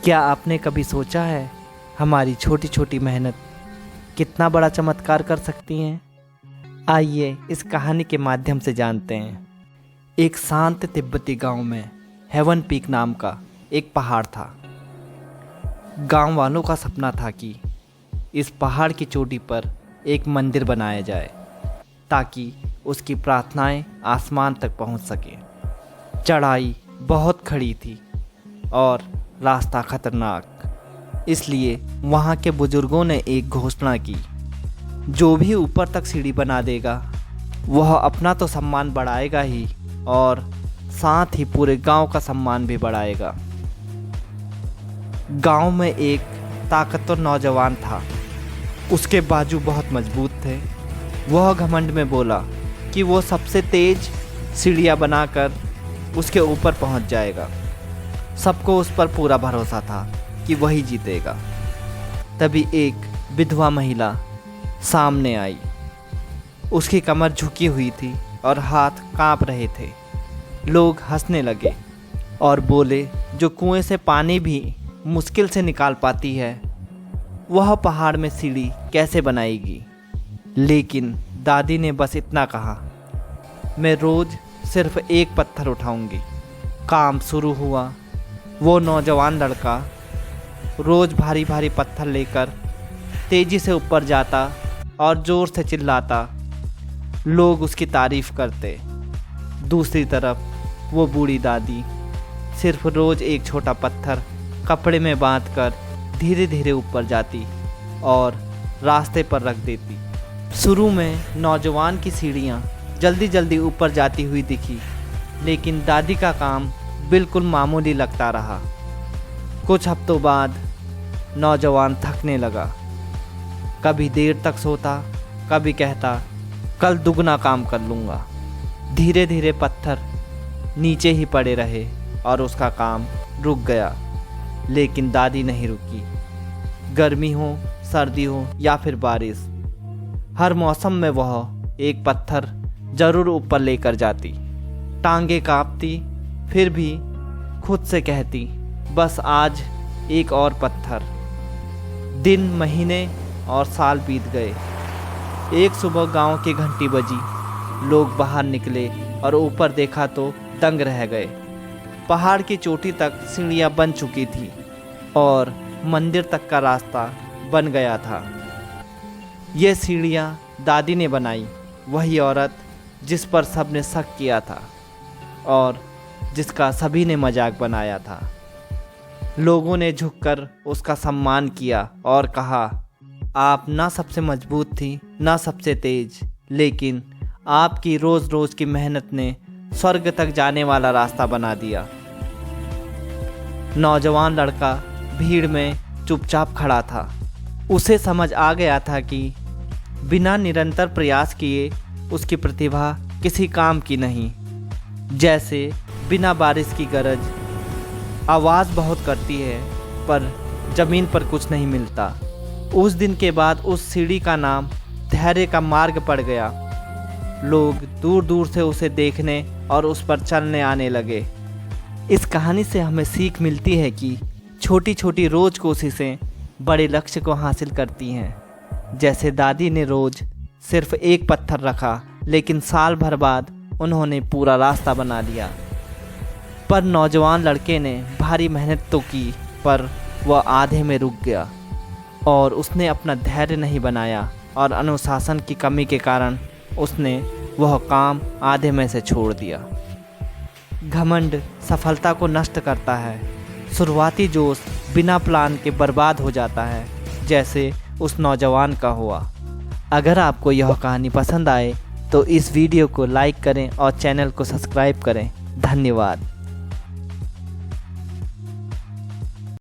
क्या आपने कभी सोचा है हमारी छोटी छोटी मेहनत कितना बड़ा चमत्कार कर सकती हैं? आइए इस कहानी के माध्यम से जानते हैं। एक शांत तिब्बती गांव में हेवन पीक नाम का एक पहाड़ था। गांव वालों का सपना था कि इस पहाड़ की चोटी पर एक मंदिर बनाया जाए ताकि उसकी प्रार्थनाएं आसमान तक पहुंच सके। चढ़ाई बहुत खड़ी थी और रास्ता खतरनाक, इसलिए वहाँ के बुजुर्गों ने एक घोषणा की, जो भी ऊपर तक सीढ़ी बना देगा वह अपना तो सम्मान बढ़ाएगा ही और साथ ही पूरे गांव का सम्मान भी बढ़ाएगा। गांव में एक ताकतवर नौजवान था। उसके बाजू बहुत मजबूत थे। वह घमंड में बोला कि वो सबसे तेज सीढ़ियाँ बनाकर उसके ऊपर पहुंच जाएगा। सबको उस पर पूरा भरोसा था कि वही जीतेगा। तभी एक विधवा महिला सामने आई। उसकी कमर झुकी हुई थी और हाथ कांप रहे थे। लोग हंसने लगे और बोले, जो कुएं से पानी भी मुश्किल से निकाल पाती है वह पहाड़ में सीढ़ी कैसे बनाएगी। लेकिन दादी ने बस इतना कहा, मैं रोज़ सिर्फ एक पत्थर उठाऊंगी। काम शुरू हुआ। वो नौजवान लड़का रोज़ भारी भारी पत्थर लेकर तेज़ी से ऊपर जाता और ज़ोर से चिल्लाता। लोग उसकी तारीफ़ करते। दूसरी तरफ वो बूढ़ी दादी सिर्फ रोज़ एक छोटा पत्थर कपड़े में बांधकर धीरे धीरे ऊपर जाती और रास्ते पर रख देती। शुरू में नौजवान की सीढ़ियाँ जल्दी जल्दी ऊपर जाती हुई दिखी, लेकिन दादी का काम बिल्कुल मामूली लगता रहा। कुछ हफ्तों बाद नौजवान थकने लगा। कभी देर तक सोता, कभी कहता, कल दुगना काम कर लूँगा। धीरे धीरे पत्थर नीचे ही पड़े रहे और उसका काम रुक गया। लेकिन दादी नहीं रुकी। गर्मी हो, सर्दी हो या फिर बारिश, हर मौसम में वह एक पत्थर ज़रूर ऊपर लेकर जाती। टांगे कांपती, फिर भी खुद से कहती, बस आज एक और पत्थर। दिन, महीने और साल बीत गए। एक सुबह गांव की घंटी बजी। लोग बाहर निकले और ऊपर देखा तो दंग रह गए। पहाड़ की चोटी तक सीढ़ियाँ बन चुकी थी और मंदिर तक का रास्ता बन गया था। ये सीढ़ियाँ दादी ने बनाई, वही औरत जिस पर सबने शक किया था और जिसका सभी ने मजाक बनाया था। लोगों ने झुककर उसका सम्मान किया और कहा, आप ना सबसे मजबूत थी, ना सबसे तेज, लेकिन आपकी रोज़ रोज़ की मेहनत ने स्वर्ग तक जाने वाला रास्ता बना दिया। नौजवान लड़का भीड़ में चुपचाप खड़ा था। उसे समझ आ गया था कि बिना निरंतर प्रयास किए उसकी प्रतिभा किसी काम की नहीं। जैसे बिना बारिश की गरज, आवाज़ बहुत करती है पर ज़मीन पर कुछ नहीं मिलता। उस दिन के बाद उस सीढ़ी का नाम धैर्य का मार्ग पड़ गया। लोग दूर दूर से उसे देखने और उस पर चलने आने लगे। इस कहानी से हमें सीख मिलती है कि छोटी छोटी रोज़ कोशिशें बड़े लक्ष्य को हासिल करती हैं। जैसे दादी ने रोज़ सिर्फ एक पत्थर रखा, लेकिन साल भर बाद उन्होंने पूरा रास्ता बना लिया। पर नौजवान लड़के ने भारी मेहनत तो की, पर वह आधे में रुक गया और उसने अपना धैर्य नहीं बनाया और अनुशासन की कमी के कारण उसने वह काम आधे में से छोड़ दिया। घमंड सफलता को नष्ट करता है। शुरुआती जोश बिना प्लान के बर्बाद हो जाता है, जैसे उस नौजवान का हुआ। अगर आपको यह कहानी पसंद आए तो इस वीडियो को लाइक करें और चैनल को सब्सक्राइब करें। धन्यवाद।